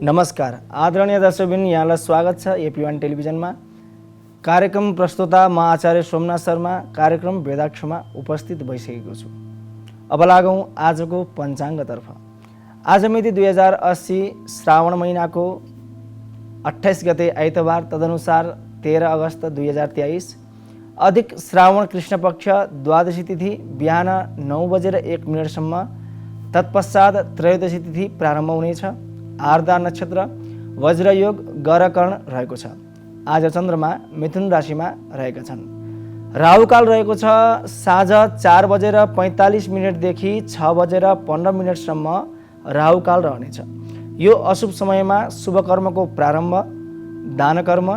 नमस्कार आदरणीय दर्शकबिन, यहाँलाई स्वागत छ एपी1 टेलिभिजनमा। कार्यक्रम प्रस्तुता म आचार्य सोमनाथ शर्मा कार्यक्रम वेदाक्षमा उपस्थित भइसकेको छु। अब लागौँ आजको पञ्चाङ्गतर्फ। आज मिति 2080 श्रावण महिनाको 28 गते आइतबार, तदनुसार 13 अगस्त 2023, अधिक श्रावण कृष्ण पक्ष द्वादशी तिथि बिहान 9:01 तत्पश्चात त्रयोदशी तिथि प्रारम्भ हुनेछ। आर्द्रा नक्षत्र, वज्रयोग, गरकर्ण रहेको छ। आज चन्द्रमा मिथुन राशिमा रहेका छन्। राहुकाल रहेको छ साँझ 4:45 देखि 6:15 राहुकाल रहनेछ। यो अशुभ समयमा शुभ कर्मको प्रारम्भ, दान कर्म,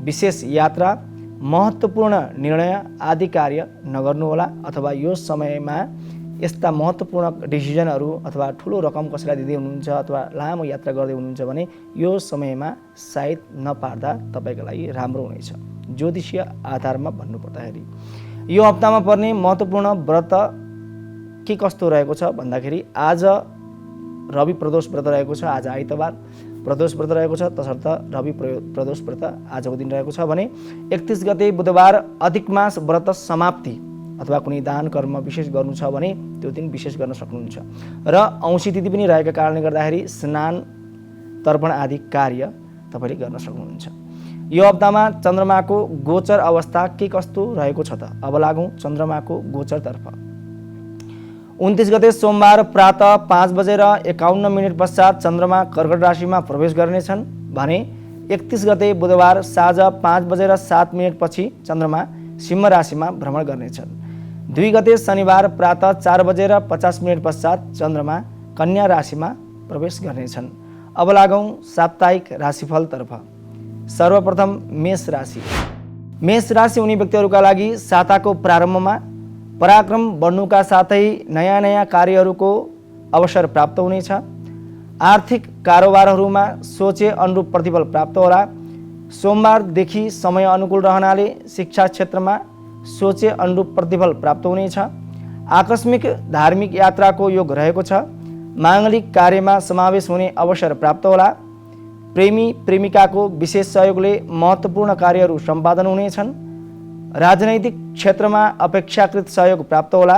विशेष यात्रा, महत्त्वपूर्ण निर्णय आदि कार्य नगर्नुहोला। अथवा यो समयमा यस्ता महत्त्वपूर्ण डिसिजनहरू अथवा ठुलो रकम कसैलाई दिँदै हुनुहुन्छ अथवा लामो यात्रा गर्दै हुनुहुन्छ भने यो समयमा सायद नपार्दा तपाईँको लागि राम्रो हुनेछ। ज्योतिषीय आधारमा भन्नुपर्दाखेरि यो हप्तामा पर्ने महत्त्वपूर्ण व्रत के कस्तो रहेको छ भन्दाखेरि आज रवि प्रदोष व्रत रहेको छ। आज आइतबार प्रदोष व्रत रहेको छ, तसर्थ रवि प्रदोष व्रत आजको दिन रहेको छ भने 31 गते बुधबार अधिक मास व्रत समाप्ति अथवा कुनै दान कर्म विशेष गर्नु छ भने त्यो दिन विशेष गर्न सक्नुहुन्छ। र औँसी तिथि पनि रहेको कारणले गर्दाखेरि स्नान तर्पण आदि कार्य तपाईँले गर्न सक्नुहुन्छ। यो हप्तामा चन्द्रमाको गोचर अवस्था के कस्तो रहेको छ त? अब लागौँ चन्द्रमाको गोचरतर्फ। 29 गते सोमबार प्रातः 5:51 पश्चात चन्द्रमा कर्कट राशिमा प्रवेश गर्नेछन् भने 31 गते बुधबार साँझ 5:07 पछि चन्द्रमा सिंह राशिमा भ्रमण गर्नेछन्। 2 गते शनिबार प्रातः 4:50 पश्चात चन्द्रमा कन्या राशिमा प्रवेश गर्नेछन्। अब लागौँ साप्ताहिक राशिफलतर्फ। सर्वप्रथम मेष राशि। मेष राशि हुने व्यक्तिहरूका लागि साताको प्रारम्भमा पराक्रम बढ्नुका साथै नयाँ नयाँ कार्यहरूको अवसर प्राप्त हुनेछ। आर्थिक कारोबारहरूमा सोचे अनुरूप प्रतिफल प्राप्त होला। सोमबारदेखि समय अनुकूल रहनाले शिक्षा क्षेत्रमा सोचे अनुरूप प्रतिफल प्राप्त हुनेछ। आकस्मिक धार्मिक यात्राको योग रहेको छ। माङ्गलिक कार्यमा समावेश हुने अवसर प्राप्त होला। प्रेमी प्रेमिकाको विशेष सहयोगले महत्त्वपूर्ण कार्यहरू सम्पादन हुनेछन्। राजनैतिक क्षेत्रमा अपेक्षाकृत सहयोग प्राप्त होला।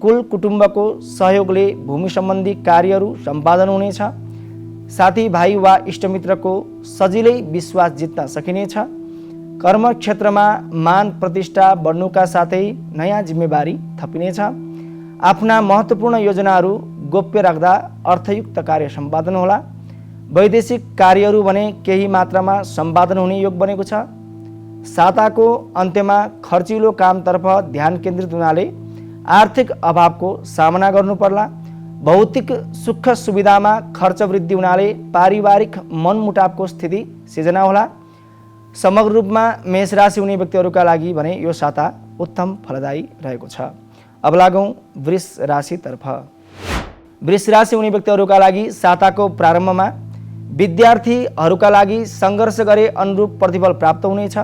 कुल कुटुम्बको सहयोगले भूमि सम्बन्धी कार्यहरू सम्पादन हुनेछ। साथी भाइ वा इष्टमित्रको सजिलै विश्वास जित्न सकिनेछ। कर्म क्षेत्रमा मान प्रतिष्ठा बढ्नुका साथै नयाँ जिम्मेवारी थपिनेछ। आफ्ना महत्त्वपूर्ण योजनाहरू गोप्य राख्दा अर्थयुक्त कार्य सम्पादन होला। वैदेशिक कार्यहरू भने केही मात्रामा सम्पादन हुने योग बनेको छ। साताको अन्त्यमा खर्चिलो कामतर्फ ध्यान केन्द्रित हुनाले आर्थिक अभावको सामना गर्नु पर्ला। भौतिक सुख सुविधामा खर्च वृद्धि हुनाले पारिवारिक मनमुटावको स्थिति सिर्जना होला। समग्र रूपमा मेष राशि हुने व्यक्तिहरूका लागि भने यो साता उत्तम फलदायी रहेको छ। अब लागौँ वृष राशितर्फ। वृष राशि हुने व्यक्तिहरूका लागि साताको प्रारम्भमा विद्यार्थीहरूका लागि सङ्घर्ष गरे अनुरूप प्रतिफल प्राप्त हुनेछ।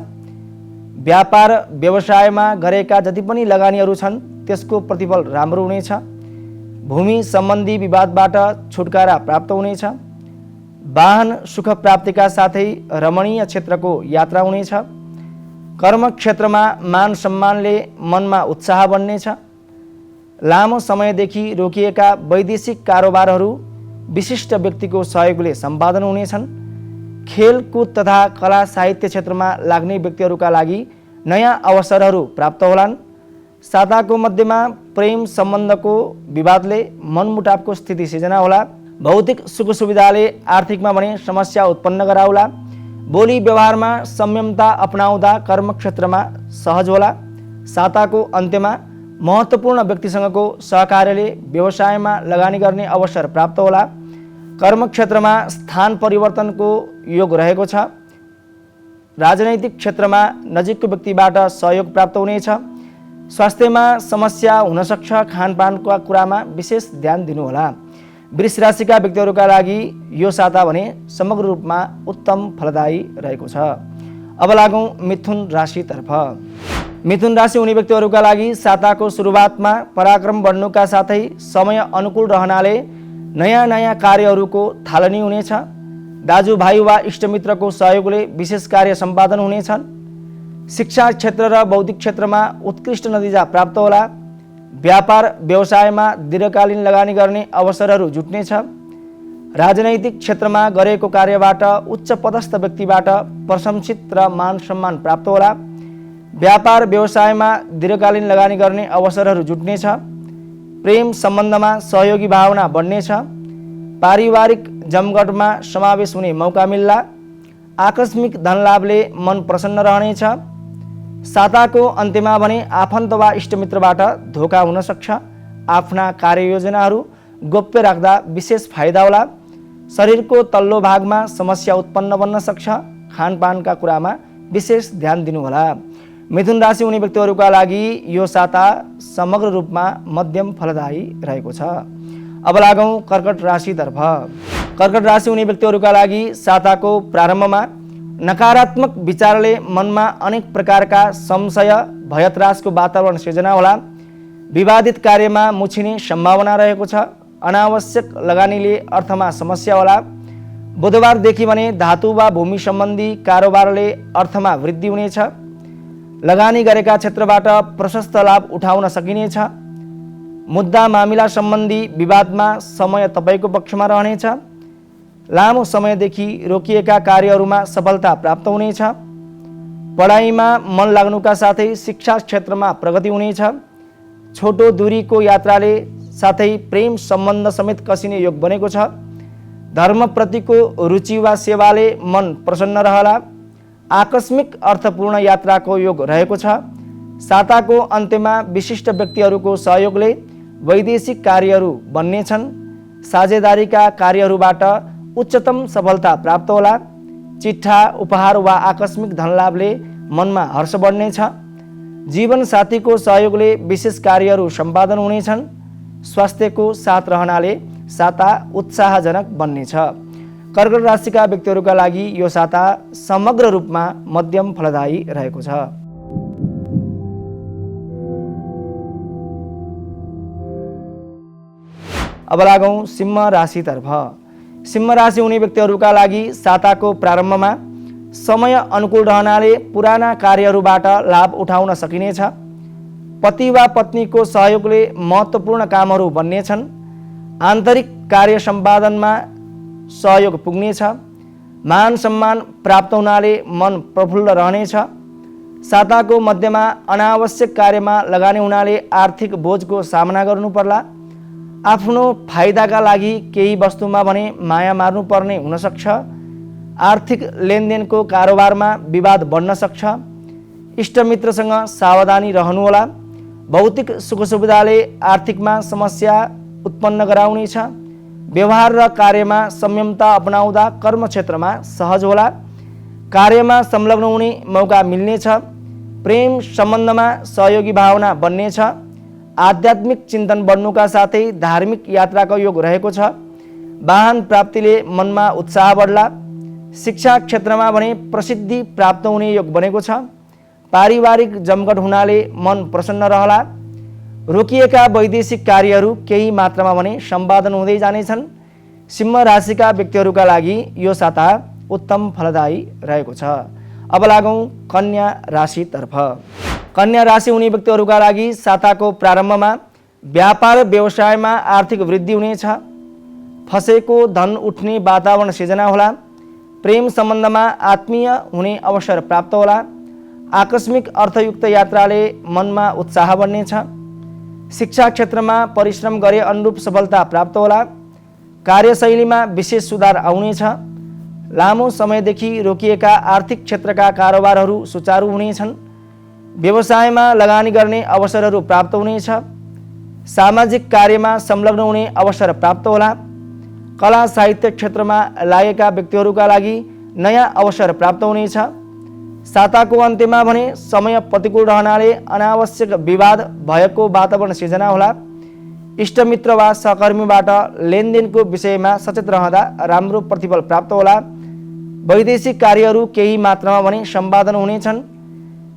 व्यापार व्यवसायमा गरेका जति पनि लगानीहरू छन् त्यसको प्रतिफल राम्रो हुनेछ। भूमि सम्बन्धी विवादबाट छुटकारा प्राप्त हुनेछ। वाहन सुख प्राप्तिका साथै रमणीय क्षेत्रको यात्रा हुनेछ। कर्म क्षेत्रमा मान सम्मानले मनमा उत्साह बढ्नेछ। लामो समयदेखि रोकिएका वैदेशिक कारोबारहरू विशिष्ट व्यक्तिको सहयोगले सम्पादन हुनेछन्। खेलकुद तथा कला साहित्य क्षेत्रमा लाग्ने व्यक्तिहरूका लागि नयाँ अवसरहरू प्राप्त होलान्। साताको मध्यमा प्रेम सम्बन्धको विवादले मनमुटावको स्थिति सिर्जना होला। भौतिक सुख सुविधाले आर्थिकमा भने समस्या उत्पन्न गराउला। बोली व्यवहारमा संयमता अपनाउँदा कर्म क्षेत्रमा सहज होला। साताको अन्त्यमा महत्त्वपूर्ण व्यक्तिसँगको सहकार्यले व्यवसायमा लगानी गर्ने अवसर प्राप्त होला। कर्म क्षेत्रमा स्थान परिवर्तनको योग रहेको छ। राजनैतिक क्षेत्रमा नजिकको व्यक्तिबाट सहयोग प्राप्त हुनेछ। स्वास्थ्यमा समस्या हुनसक्छ। खानपानको कुरामा विशेष ध्यान दिनुहोला। वृष राशिका व्यक्तिहरूका लागि यो साता भने समग्र रूपमा उत्तम फलदायी रहेको छ। अब लागौँ मिथुन राशितर्फ। मिथुन राशि हुने व्यक्तिहरूका लागि साताको सुरुवातमा पराक्रम बढ्नुका साथै समय अनुकूल रहनाले नयाँ नयाँ कार्यहरूको थालनी हुनेछ। दाजुभाइ वा इष्टमित्रको सहयोगले विशेष कार्य सम्पादन हुनेछन्। शिक्षा क्षेत्र र बौद्धिक क्षेत्रमा उत्कृष्ट नतिजा प्राप्त होला। व्यापार व्यवसायमा दीर्घकालीन लगानी गर्ने अवसरहरू जुट्नेछ। राजनैतिक क्षेत्रमा गरेको कार्यबाट उच्च पदस्थ व्यक्तिबाट प्रशंसित र मान सम्मान प्राप्त होला। व्यापार व्यवसायमा दीर्घकालीन लगानी गर्ने अवसरहरू जुट्नेछ। प्रेम सम्बन्धमा सहयोगी भावना बढ्नेछ। पारिवारिक जमघटमा समावेश हुने मौका मिल्ला। आकस्मिक धनलाभले मन प्रसन्न रहनेछ। साताको अन्त्यमा भने आफन्त वा इष्टमित्रबाट धोका हुन सक्छ। आफ्ना कार्ययोजनाहरू गोप्य राख्दा विशेष फाइदा होला। शरीरको तल्लो भागमा समस्या उत्पन्न बन्न सक्छ। खानपानका कुरामा विशेष ध्यान दिनुहोला। मिथुन राशि हुने व्यक्तिहरूका लागि यो साता समग्र रूपमा मध्यम फलदायी रहेको छ। अब लागौँ कर्कट राशितर्फ। कर्कट राशि हुने व्यक्तिहरूका लागि साताको प्रारम्भमा नकारात्मक विचारले मनमा अनेक प्रकारका संशय भयत्रासको वातावरण सिर्जना होला। विवादित कार्यमा मुछिने सम्भावना रहेको छ। अनावश्यक लगानीले अर्थमा समस्या होला। बुधबारदेखि भने धातु वा भूमि सम्बन्धी कारोबारले अर्थमा वृद्धि हुनेछ। लगानी गरेका क्षेत्रबाट प्रशस्त लाभ उठाउन सकिनेछ। मुद्दा मामिला सम्बन्धी विवादमा समय तपाईँको पक्षमा रहनेछ। लामो समयदेखि रोकिएका कार्यहरूमा सफलता प्राप्त हुनेछ। पढाइमा मन लाग्नुका साथै शिक्षा क्षेत्रमा प्रगति हुनेछ। छोटो दूरीको यात्राले साथै प्रेम सम्बन्ध समेत कसिने योग बनेको छ। धर्मप्रतिको रुचि वा सेवाले मन प्रसन्न रहला। आकस्मिक अर्थपूर्ण यात्राको योग रहेको छ। साताको अन्त्यमा विशिष्ट व्यक्तिहरूको सहयोगले वैदेशिक कार्यहरू बन्नेछन्। साझेदारीका कार्यहरूबाट उच्चतम सफलता प्राप्त होला। चिट्ठा उपहार वा आकस्मिक धनलाभले मनमा हर्ष बढ्नेछ। जीवनसाथीको सहयोगले विशेष कार्यहरू सम्पादन हुनेछन्। स्वास्थ्यको साथ रहनाले साता उत्साहजनक बन्नेछ। कर्कट राशिका व्यक्तिहरूका लागि यो साता समग्र रूपमा मध्यम फलदायी रहेको छ। अब लागौँ सिंह राशितर्फ। सिंह राशि हुने व्यक्तिहरूका लागि साताको प्रारम्भमा समय अनुकूल रहनाले पुराना कार्यहरूबाट लाभ उठाउन सकिनेछ। पति वा पत्नीको सहयोगले महत्त्वपूर्ण कामहरू बन्नेछन्। आन्तरिक कार्य सम्पादनमा सहयोग पुग्नेछ। मान सम्मान प्राप्त हुनाले मन प्रफुल्ल रहनेछ। साताको मध्यमा अनावश्यक कार्यमा लगानी हुनाले आर्थिक बोझको सामना गर्नु पर्ला। आफ्नो फाइदाका लागि केही वस्तुमा भने माया मार्नुपर्ने हुन सक्छ। आर्थिक लेनदेनको कारोबारमा विवाद बढ्न सक्छ। इष्टमित्रसँग सावधानी रहनुहोला। भौतिक सुख सुविधाले आर्थिकमा समस्या उत्पन्न गराउनेछ। व्यवहार र कार्यमा संयमता अपनाउँदा कर्मक्षेत्रमा सहज होला। कार्यमा संलग्न हुने मौका मिल्नेछ। प्रेम सम्बन्धमा सहयोगी भावना बन्नेछ। आध्यात्मिक चिन्तन बढ्नुका साथै धार्मिक यात्राको योग रहेको छ। वाहन प्राप्तिले मनमा उत्साह बढ्ला। शिक्षा क्षेत्रमा भने प्रसिद्धि प्राप्त हुने योग बनेको छ। पारिवारिक जमघट हुनाले मन प्रसन्न रहला। रोकिएका वैदेशिक कार्यहरू केही मात्रामा भने सम्पादन हुँदै जानेछन्। सिंह राशिका व्यक्तिहरूका लागि यो साता उत्तम फलदायी रहेको छ। अब लागौँ कन्या राशितर्फ। कन्या राशि हुने व्यक्तिहरूका लागि साताको प्रारम्भमा व्यापार व्यवसायमा आर्थिक वृद्धि हुनेछ। फसेको धन उठ्ने वातावरण सिर्जना होला। प्रेम सम्बन्धमा आत्मीय हुने अवसर प्राप्त होला। आकस्मिक अर्थयुक्त यात्राले मनमा उत्साह बढ्नेछ। शिक्षा क्षेत्रमा परिश्रम गरे अनुरूप सफलता प्राप्त होला। कार्यशैलीमा विशेष सुधार आउनेछ। लामो समयदेखि रोकिएका आर्थिक क्षेत्रका कारोबारहरू सुचारू हुनेछन्। व्यवसायमा लगानी गर्ने अवसरहरू प्राप्त हुनेछ। सामाजिक कार्यमा संलग्न हुने अवसर प्राप्त होला। कला साहित्य क्षेत्रमा लागेका व्यक्तिहरूका लागि नयाँ अवसर प्राप्त हुनेछ। साताको अन्त्यमा भने समय प्रतिकूल रहनाले अनावश्यक विवाद भएको वातावरण सिर्जना होला। इष्टमित्र वा सहकर्मीबाट लेनदेनको विषयमा सचेत रहँदा राम्रो प्रतिफल प्राप्त होला। वैदेशिक कार्यहरू केही मात्रामा भने सम्पादन हुनेछन्।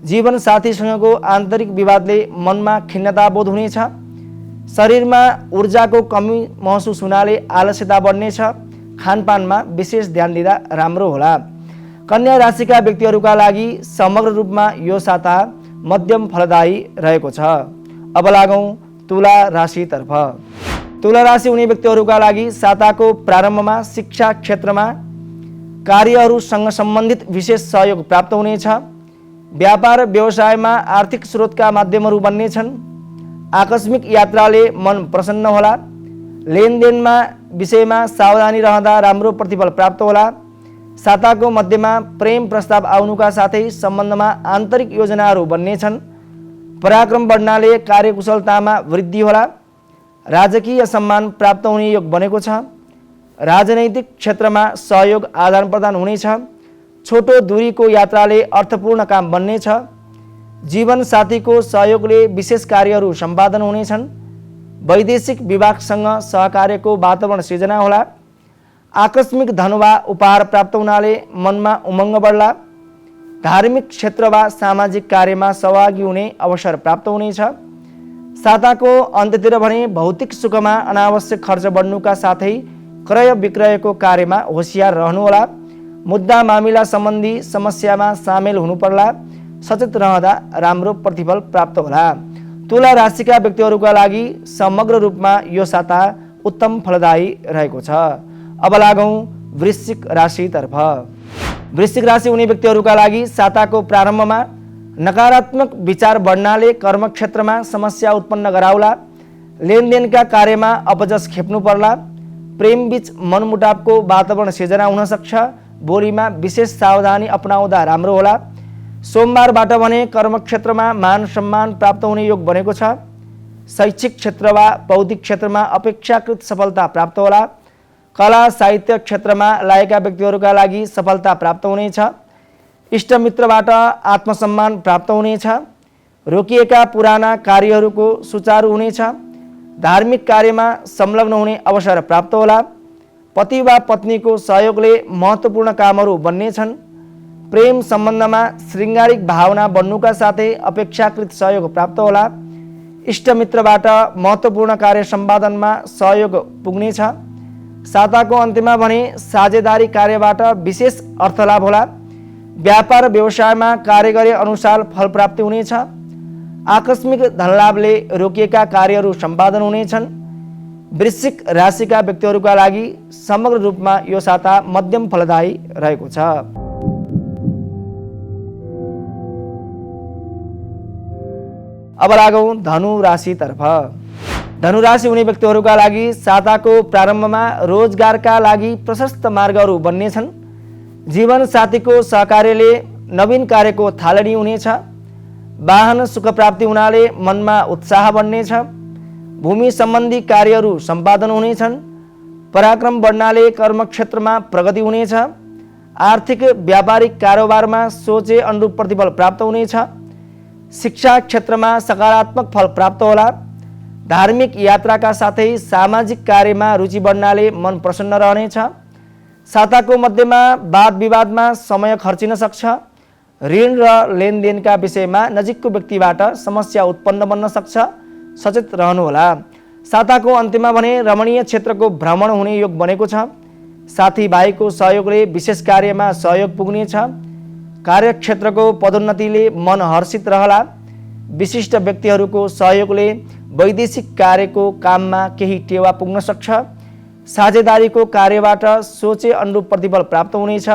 जीवनसाथीसँगको आन्तरिक विवादले मनमा खिन्नता बोध हुनेछ। शरीरमा ऊर्जाको कमी महसुस हुनाले आलस्यता बढ्नेछ। खानपानमा विशेष ध्यान दिँदा राम्रो होला। कन्या राशिका व्यक्तिहरूका लागि समग्र रूपमा यो साता मध्यम फलदायी रहेको छ। अब लागौँ तुला राशितर्फ। तुला राशि हुने व्यक्तिहरूका लागि साताको प्रारम्भमा शिक्षा क्षेत्रमा कार्यहरूसँग सम्बन्धित विशेष सहयोग प्राप्त हुनेछ। व्यापार व्यवसायमा आर्थिक स्रोतका माध्यमहरू बन्नेछन्। आकस्मिक यात्राले मन प्रसन्न होला। लेनदेनमा विषयमा सावधानी रहँदा राम्रो प्रतिफल प्राप्त होला। साताको मध्यमा प्रेम प्रस्ताव आउनुका साथै सम्बन्धमा आन्तरिक योजनाहरू बन्नेछन्। पराक्रम बढ्नाले कार्यकुशलतामा वृद्धि होला। राजकीय सम्मान प्राप्त हुने योग बनेको छ। राजनैतिक क्षेत्रमा सहयोग आदान प्रदान हुनेछ। छोटो दूरीको यात्राले अर्थपूर्ण काम बन्नेछ। जीवन साथीको सहयोगले विशेष कार्यहरू सम्पादन हुनेछन्। वैदेशिक विभागसँग सहकार्यको वातावरण सिर्जना होला। आकस्मिक धन वा उपहार प्राप्त हुनाले मनमा उमङ्ग बढ्ला। धार्मिक क्षेत्र वा सामाजिक कार्यमा सहभागी हुने अवसर प्राप्त हुनेछ। साताको अन्त्यतिर भने भौतिक सुखमा अनावश्यक खर्च बढ्नुका साथै क्रय विक्रयको कार्यमा होसियार रहनुहोला। मुद्दा मामिला सम्बन्धी समस्यामा सामेल हुनु पर्ला। सचेत रहँदा राम्रो प्रतिफल प्राप्त होला। तुला राशिका व्यक्तिहरूका लागि समग्र रूपमा यो साता उत्तम फलदायी रहेको छ। अब लागौँ वृश्चिक राशितर्फ। वृश्चिक राशि हुने व्यक्तिहरूका लागि साताको प्रारम्भमा नकारात्मक विचार बढ्नाले कर्मक्षेत्रमा समस्या उत्पन्न गराउला। लेनदेनका कार्यमा अपजस खेप्नु पर्ला। प्रेम बीच मनमुटावको वातावरण सिर्जना हुन सक्छ। बोलीमा विशेष सावधानी अपनाउँदा राम्रो होला। सोमबारबाट भने कर्मक्षेत्रमा मान सम्मान प्राप्त हुने योग बनेको छ। शैक्षिक क्षेत्र वा बौद्धिक क्षेत्रमा अपेक्षाकृत सफलता प्राप्त होला। कला साहित्य क्षेत्रमा लागेका व्यक्तिहरूका लागि सफलता प्राप्त हुनेछ। इष्टमित्रबाट आत्मसम्मान प्राप्त हुनेछ। रोकिएका पुराना कार्यहरूको सुचारू हुनेछ। धार्मिक कार्यमा संलग्न हुने अवसर प्राप्त होला। पति वा पत्नीको सहयोगले महत्त्वपूर्ण कामहरू बन्नेछन्। प्रेम सम्बन्धमा श्रृङ्गारिक भावना बन्नुका साथै अपेक्षाकृत सहयोग प्राप्त होला। इष्टमित्रबाट महत्त्वपूर्ण कार्य सम्पादनमा सहयोग पुग्नेछ। साताको अन्त्यमा भने साझेदारी कार्यबाट विशेष अर्थलाभ होला। व्यापार व्यवसायमा कार्य गरे अनुसार फल प्राप्ति हुनेछ। आकस्मिक धनलाभले रोकिएका कार्यहरू सम्पादन हुनेछन्। वृश्चिक राशिका व्यक्तिहरूका लागि समग्र रूपमा यो साता मध्यम फलदायी रहेको छ। अब लागौँ धनु राशितर्फ। धनु राशि हुने व्यक्तिहरूका लागि साताको प्रारम्भमा रोजगारका लागि प्रशस्त मार्गहरू बन्नेछन्। जीवन साथीको सहकार्यले नवीन कार्यको थालनी हुनेछ। वाहन सुख प्राप्ति हुनाले मनमा उत्साह बढ्नेछ। भूमि सम्बन्धी कार्यहरू सम्पादन हुनेछन्। पराक्रम बढ्नाले कर्मक्षेत्रमा प्रगति हुनेछ। आर्थिक व्यापारिक कारोबारमा सोचे अनुरूप प्रतिफल प्राप्त हुनेछ। शिक्षा क्षेत्रमा सकारात्मक फल प्राप्त होला। धार्मिक यात्राका साथै सामाजिक कार्यमा रुचि बढ्नाले मन प्रसन्न रहनेछ। साताको मध्यमा वाद विवादमा समय खर्चिन सक्छ। ऋण र लेनदेनका विषयमा नजिकको व्यक्तिबाट समस्या उत्पन्न बन्न सक्छ। सचेत रहनुहोला। साताको अन्त्यमा भने रमणीय क्षेत्रको भ्रमण हुने योग बनेको छ। साथीभाइको सहयोगले विशेष कार्यमा सहयोग पुग्नेछ। कार्यक्षेत्रको पदोन्नतिले मन हर्षित रहला। विशिष्ट व्यक्तिहरूको सहयोगले वैदेशिक कार्यको काममा केही टेवा पुग्न सक्छ। साझेदारीको कार्यबाट सोचे अनुरूप प्रतिफल प्राप्त हुनेछ।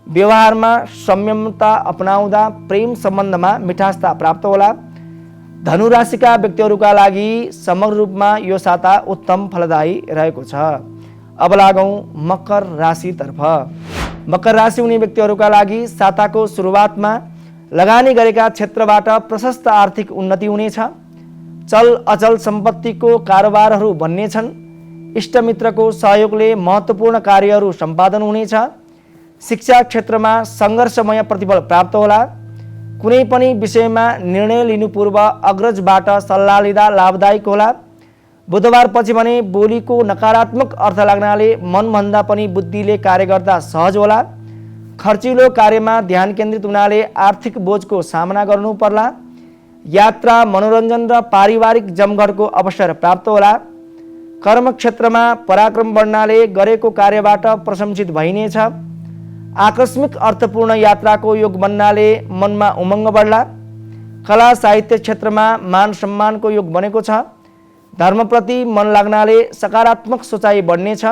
व्यवहारमा संयमता अपनाउँदा प्रेम सम्बन्धमा मिठासता प्राप्त होला। धनु राशिका व्यक्तिहरूका लागि समग्र रूपमा यो साता उत्तम फलदायी रहेको छ। अब लागौँ मकर राशितर्फ। मकर राशि हुने व्यक्तिहरूका लागि साताको सुरुवातमा लगानी गरेका क्षेत्रबाट प्रशस्त आर्थिक उन्नति हुनेछ। चल अचल सम्पत्तिको कारोबारहरू बन्नेछन्। इष्टमित्रको सहयोगले महत्त्वपूर्ण कार्यहरू सम्पादन हुनेछ। शिक्षा क्षेत्रमा सङ्घर्षमय प्रतिफल प्राप्त होला। कुनै पनि विषयमा निर्णय लिनु पूर्व अग्रजबाट सल्लाह लिँदा लाभदायक होला। बुधबार पछि भने बोलीको नकारात्मक अर्थ लाग्नाले मनभन्दा पनि बुद्धिले कार्य गर्दा सहज होला। खर्चिलो कार्यमा ध्यान केन्द्रित हुनाले आर्थिक बोझको सामना गर्नु पर्ला। यात्रा मनोरञ्जन र पारिवारिक जमघटको अवसर प्राप्त होला। कर्मक्षेत्रमा पराक्रम बढ्नाले गरेको कार्यबाट प्रशंसित भइनेछ। आकस्मिक अर्थपूर्ण यात्राको योग बन्नाले मनमा उमङ्ग बढ्ला। कला साहित्य क्षेत्रमा मान सम्मानको योग बनेको छ। धर्मप्रति मन लाग्नाले सकारात्मक सोचाइ बढ्नेछ।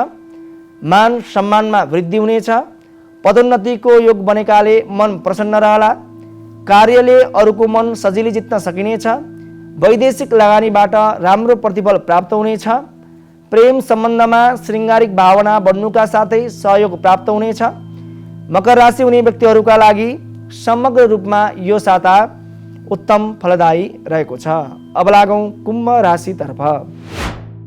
मान सम्मानमा वृद्धि हुनेछ। पदोन्नतिको योग बनेकाले मन प्रसन्न रहला। कार्यले अरूको मन सजिलै जित्न सकिनेछ। वैदेशिक लगानीबाट राम्रो प्रतिफल प्राप्त हुनेछ। प्रेम सम्बन्धमा श्रृङ्गारिक भावना बढ्नुका साथै सहयोग प्राप्त हुनेछ। मकर राशि हुने व्यक्तिहरूका लागि समग्र रूपमा यो साता उत्तम फलदायी रहेको छ। अब लागौँ कुम्भ राशितर्फ।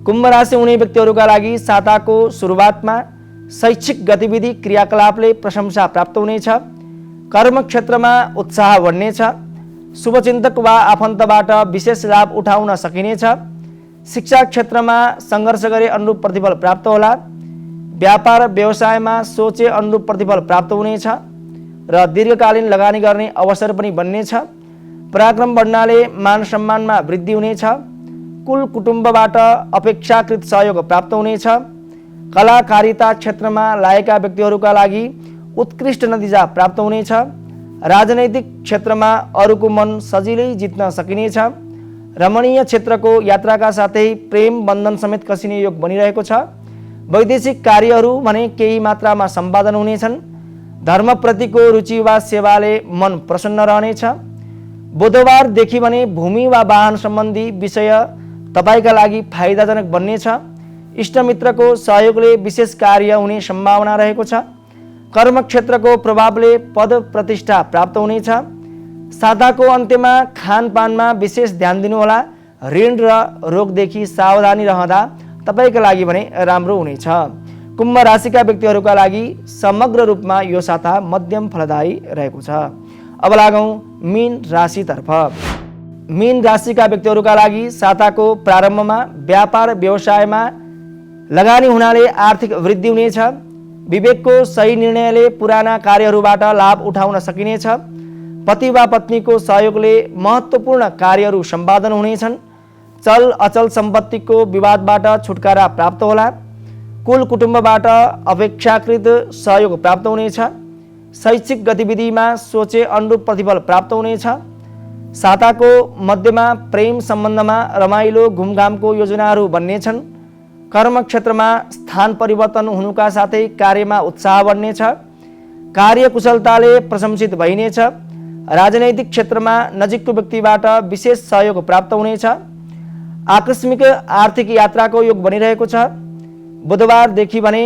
कुम्भ राशि हुने व्यक्तिहरूका लागि साताको सुरुवातमा शैक्षिक गतिविधि क्रियाकलापले प्रशंसा प्राप्त हुनेछ। कर्मक्षेत्रमा उत्साह बढ्नेछ। शुभचिन्तक वा आफन्तबाट विशेष लाभ उठाउन सकिनेछ। शिक्षा क्षेत्रमा सङ्घर्ष गरे अनुरूप प्रतिफल प्राप्त होला। व्यापार व्यवसायमा सोचे अनुरूप प्रतिफल प्राप्त हुनेछ र दीर्घकालीन लगानी गर्ने अवसर पनि बन्नेछ। पराक्रम बढ्नाले मान सम्मानमा वृद्धि हुनेछ। कुल कुटुम्बबाट अपेक्षाकृत सहयोग प्राप्त हुनेछ। कलाकारिता क्षेत्रमा लागेका व्यक्तिहरूका लागि उत्कृष्ट नतिजा प्राप्त हुनेछ। राजनैतिक क्षेत्रमा अरूको मन सजिलै जित्न सकिनेछ। रमणीय क्षेत्रको यात्राका साथै प्रेम बन्धन समेत कसिने योग बनिरहेको छ। वैदेशिक कार्यहरू भने केही मात्रामा सम्पादन हुनेछन्। धर्मप्रतिको रुचि वा सेवाले मन प्रसन्न रहनेछ। बुधबारदेखि भने भूमि वा वाहन सम्बन्धी विषय तपाईँका लागि फाइदाजनक बन्नेछ। इष्टमित्रको सहयोगले विशेष कार्य हुने सम्भावना रहेको छ। कर्मक्षेत्रको प्रभावले पद प्रतिष्ठा प्राप्त हुनेछ। साताको अन्त्यमा खानपानमा विशेष ध्यान दिनुहोला। ऋण र रोगदेखि सावधानी रहँदा तपाईँका लागि भने राम्रो हुनेछ। कुम्भ राशिका व्यक्तिहरूका लागि समग्र रूपमा यो साता मध्यम फलदायी रहेको छ। अब लागौँ मीन राशितर्फ। मीन राशिका व्यक्तिहरूका लागि साताको प्रारम्भमा व्यापार व्यवसायमा लगानी हुनाले आर्थिक वृद्धि हुनेछ। विवेकको सही निर्णयले पुराना कार्यहरूबाट लाभ उठाउन सकिनेछ। पति वा पत्नीको सहयोगले महत्त्वपूर्ण कार्यहरू सम्पादन हुनेछन्। चल अचल सम्पत्तिको विवादबाट छुटकारा प्राप्त होला। कुल कुटुम्बबाट अपेक्षाकृत सहयोग प्राप्त हुनेछ। शैक्षिक गतिविधिमा सोचे अनुरूप प्रतिफल प्राप्त हुनेछ। साताको मध्यमा प्रेम सम्बन्धमा रमाइलो घुमघामको योजनाहरू बन्नेछन्। कर्मक्षेत्रमा स्थान परिवर्तन हुनुका साथै कार्यमा उत्साह बढ्नेछ। कार्यकुशलताले प्रशंसित भइनेछ। राजनैतिक क्षेत्रमा नजिकको व्यक्तिबाट विशेष सहयोग प्राप्त हुनेछ। आकस्मिक आर्थिक यात्राको योग बनिरहेको छ। बुधबारदेखि भने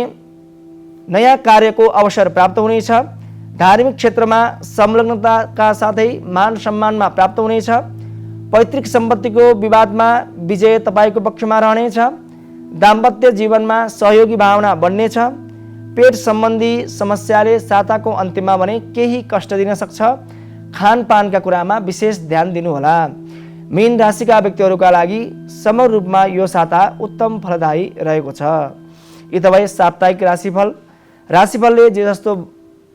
नयाँ कार्यको अवसर प्राप्त हुनेछ। धार्मिक क्षेत्रमा संलग्नताका साथै मान सम्मानमा प्राप्त हुनेछ। पैतृक सम्पत्तिको विवादमा विजय तपाईँको पक्षमा रहनेछ। दाम्पत्य जीवनमा सहयोगी भावना बढ्नेछ। पेट सम्बन्धी समस्याले साताको अन्त्यमा भने केही कष्ट दिन सक्छ। खानपानका कुरामा विशेष ध्यान दिनुहोला। मीन राशिका व्यक्तिहरूका लागि समग्र रूपमा यो साता उत्तम फलदायी रहेको छ। यी तपाईँ साप्ताहिक राशिफल। राशिफलले जे जस्तो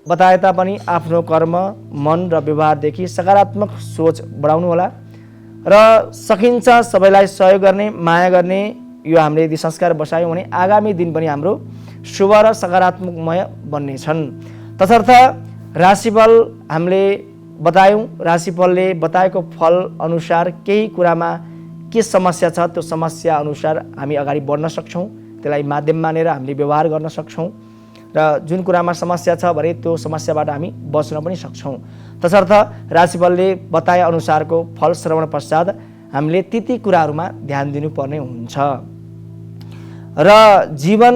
बताए तापनि आफ्नो कर्म, मन र व्यवहारदेखि सकारात्मक सोच बढाउनु होला र सकिन्छ सबैलाई सहयोग गर्ने, माया गर्ने यो हामीले यदि संस्कार बसायौँ भने आगामी दिन पनि हाम्रो शुभ र सकारात्मकमय बन्नेछन्। तसर्थ राशिफल हामीले बतायौँ। राशिफलले बताएको फल अनुसार केही कुरामा के समस्या छ त्यो समस्या अनुसार हामी अगाडि बढ्न सक्छौँ। त्यसलाई माध्यम मानेर हामीले व्यवहार गर्न सक्छौँ र जुन कुरामा समस्या छ भने त्यो समस्याबाट हामी बच्न पनि सक्छौँ। तसर्थ राशिफलले बताए अनुसारको फल श्रवण पश्चात हामीले ती कुराहरूमा ध्यान दिनुपर्ने हुन्छ। र जीवन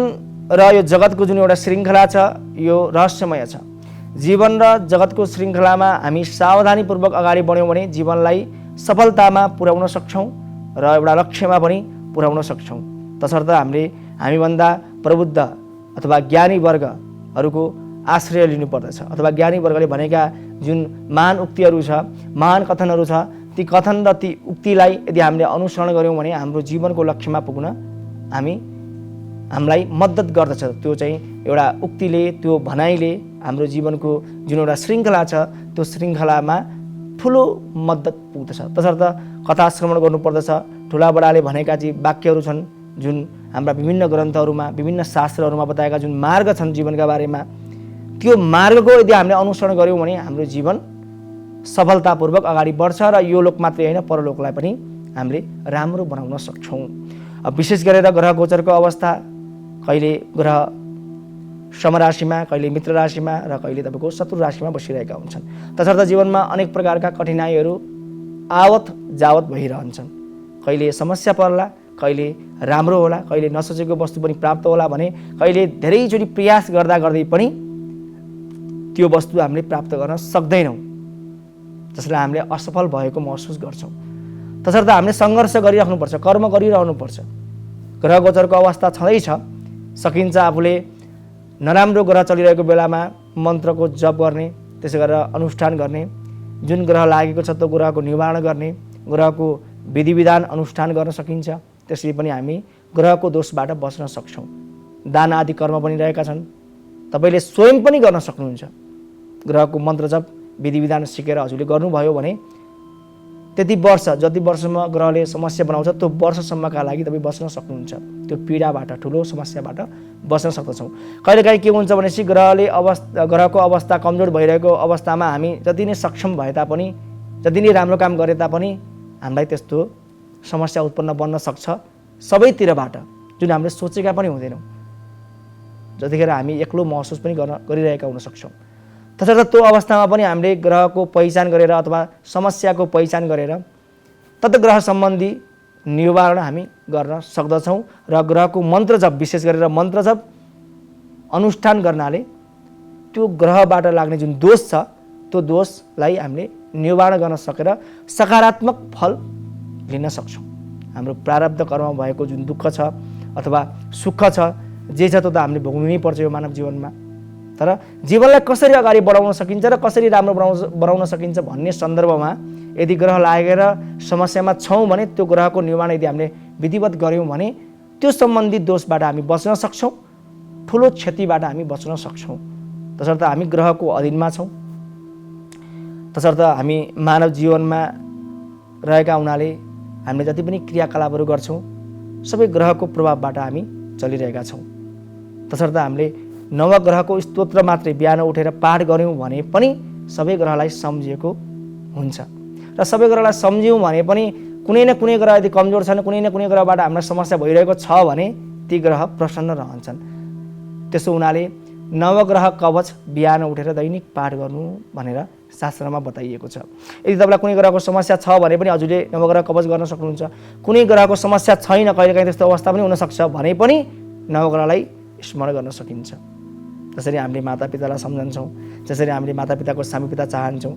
र यो जगतको जुन एउटा श्रृङ्खला छ यो रहस्यमय छ। जीवन र जगतको श्रृङ्खलामा हामी सावधानीपूर्वक अगाडि बढ्यौँ भने जीवनलाई सफलतामा पुर्याउन सक्छौँ र एउटा लक्ष्यमा पनि पुर्याउन सक्छौँ। तसर्थ हामीभन्दा प्रबुद्ध अथवा ज्ञानी वर्गहरूको आश्रय लिनुपर्दछ अथवा ज्ञानी वर्गले भनेका जुन महान उक्तिहरू छ, महान कथनहरू छ, ती कथन र ती उक्तिलाई यदि हामीले अनुसरण गऱ्यौँ भने हाम्रो जीवनको लक्ष्यमा पुग्न हामीलाई मद्दत गर्दछ। त्यो चाहिँ एउटा उक्तिले, त्यो भनाइले हाम्रो जीवनको जुन एउटा श्रृङ्खला छ त्यो श्रृङ्खलामा ठुलो मद्दत पुग्दछ। तसर्थ कथा श्रवण गर्नुपर्दछ। ठुला बडाले भनेका चाहिँ वाक्यहरू छन् जुन हाम्रा विभिन्न ग्रन्थहरूमा विभिन्न शास्त्रहरूमा बताएका जुन मार्ग छन् जीवनका बारेमा त्यो मार्गको यदि हामीले अनुसरण गऱ्यौँ भने हाम्रो जीवन सफलतापूर्वक अगाडि बढ्छ र यो लोक मात्रै होइन परलोकलाई पनि हामीले राम्रो बनाउन सक्छौँ। विशेष गरेर ग्रह गोचरको अवस्था कहिले ग्रह समराशिमा, कहिले मित्र राशिमा र कहिले तपाईँको शत्रु राशिमा बसिरहेका हुन्छन्। तसर्थ जीवनमा अनेक प्रकारका कठिनाइहरू आवत जावत भइरहन्छन्। कहिले समस्या पर्ला, कहिले राम्रो होला, कहिले नसोचेको वस्तु पनि प्राप्त होला भने कहिले धेरैचोटि प्रयास गर्दा गर्दै पनि त्यो वस्तु हामीले प्राप्त गर्न सक्दैनौँ, जसलाई हामीले असफल भएको महसुस गर्छौँ। तसर्थ हामीले सङ्घर्ष गरिराख्नुपर्छ, कर्म गरिरहनुपर्छ। ग्रह गोचरको अवस्था छँदैछ, सकिन्छ आफूले नराम्रो ग्रह चलिरहेको बेलामा मन्त्रको जप गर्ने, त्यसै गरेर अनुष्ठान गर्ने, जुन ग्रह लागेको छ त्यो ग्रहको निवारण गर्ने, ग्रहको विधि विधान अनुष्ठान गर्न सकिन्छ। त्यसरी पनि हामी ग्रहको दोषबाट बच्न सक्छौँ। दान आदि कर्म पनि रहेका छन्, तपाईँले स्वयं पनि गर्न सक्नुहुन्छ। ग्रहको मन्त्र जप विधि विधान सिकेर हजुरले गर्नुभयो भने त्यति वर्ष जति वर्षमा ग्रहले समस्या बनाउँछ त्यो वर्षसम्मका लागि तपाईँ बच्न सक्नुहुन्छ। त्यो पीडाबाट, ठुलो समस्याबाट बच्न सक्दछौँ। कहिलेकाहीँ के हुन्छ भनेपछि ग्रहको अवस्था कमजोर भइरहेको अवस्थामा हामी जति नै सक्षम भए तापनि, जति नै राम्रो काम गरे तापनि हामीलाई त्यस्तो समस्या उत्पन्न बन्न सक्छ सबैतिरबाट, जुन हामीले सोचेका पनि हुँदैनौँ। जतिखेर हामी एक्लो महसुस पनि गरिरहेका हुन सक्छौँ। तसर्थ त्यो अवस्थामा पनि हामीले ग्रहको पहिचान गरेर अथवा समस्याको पहिचान गरेर तत्ग्रह सम्बन्धी निवारण हामी गर्न सक्दछौँ। र ग्रहको मन्त्र जप, विशेष गरेर मन्त्र जप अनुष्ठान गर्नाले त्यो ग्रहबाट लाग्ने जुन दोष छ त्यो दोषलाई हामीले निवारण गर्न सकेर सकारात्मक फल लिन सक्छौँ। हाम्रो प्रारब्ध कर्म भएको जुन दुःख छ अथवा सुख छ, जे छ त्यो त हामीले भोग्नै पर्छ यो मानव जीवनमा। तर जीवनलाई कसरी अगाडि बढाउन सकिन्छ र कसरी राम्रो बनाउन सकिन्छ भन्ने सन्दर्भमा यदि ग्रह लागेर समस्यामा छौँ भने त्यो ग्रहको निर्माण यदि हामीले विधिवत गऱ्यौँ भने त्यो सम्बन्धी दोषबाट हामी बच्न सक्छौँ, ठुलो क्षतिबाट हामी बच्न सक्छौँ। तसर्थ हामी ग्रहको अधीनमा छौँ। तसर्थ हामी मानव जीवनमा रहेका हुनाले हामीले जति पनि क्रियाकलापहरू गर्छौँ सबै ग्रहको प्रभावबाट हामी चलिरहेका छौँ। तसर्थ हामीले नवग्रहको स्तोत्र मात्रै बिहान उठेर पाठ गऱ्यौँ भने पनि सबै ग्रहलाई सम्झिएको हुन्छ। र सबै ग्रहलाई सम्झ्यौँ भने पनि कुनै न कुनै ग्रह यदि कमजोर छन्, कुनै न कुनै ग्रहबाट हामीलाई समस्या भइरहेको छ भने ती ग्रह प्रसन्न रहन्छन्। त्यसो हुनाले नवग्रह कवच बिहान उठेर दैनिक पाठ गर्नु भनेर शास्त्रमा बताइएको छ। यदि तपाईँलाई कुनै ग्रहको समस्या छ भने पनि हजुरले नवग्रह कवच गर्न सक्नुहुन्छ। कुनै ग्रहको समस्या छैन, कहिलेकाहीँ त्यस्तो अवस्था पनि हुनसक्छ भने पनि नवग्रहलाई स्मरण गर्न सकिन्छ। जसरी हामीले मातापितालाई सम्झन्छौँ, जसरी हामीले मातापिताको सामीप्यता चाहन्छौँ,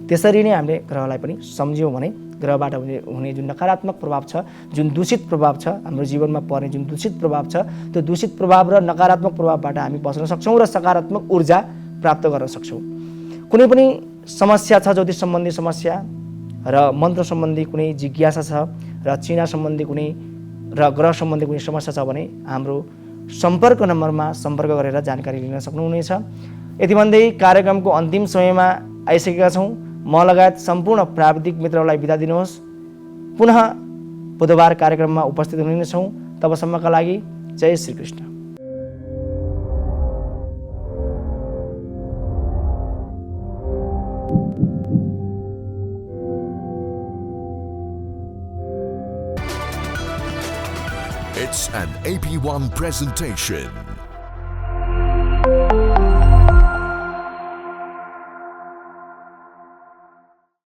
त्यसरी नै हामीले ग्रहलाई पनि सम्झ्यौँ भने ग्रहबाट हुने जुन नकारात्मक प्रभाव छ, जुन दूषित प्रभाव छ, हाम्रो जीवनमा पर्ने जुन दूषित प्रभाव छ, त्यो दूषित प्रभाव र नकारात्मक प्रभावबाट हामी बच्न सक्छौँ र सकारात्मक ऊर्जा प्राप्त गर्न सक्छौँ। कुनै पनि समस्या छ, ज्योतिष सम्बन्धी समस्या र मन्त्र सम्बन्धी कुनै जिज्ञासा छ र चिना सम्बन्धी कुनै र ग्रह सम्बन्धी कुनै समस्या छ भने हाम्रो सम्पर्क नम्बरमा सम्पर्क गरेर जानकारी लिन सक्नुहुनेछ। यति भन्दै कार्यक्रमको अन्तिम समयमा आइसकेका छौँ। म लगायत सम्पूर्ण प्राविधिक मित्रहरूलाई बिदा दिनुहोस्। पुनः बुधबार कार्यक्रममा उपस्थित हुने नै छौँ। तबसम्मका लागि जय Shri Krishna. It's an AP1 presentation.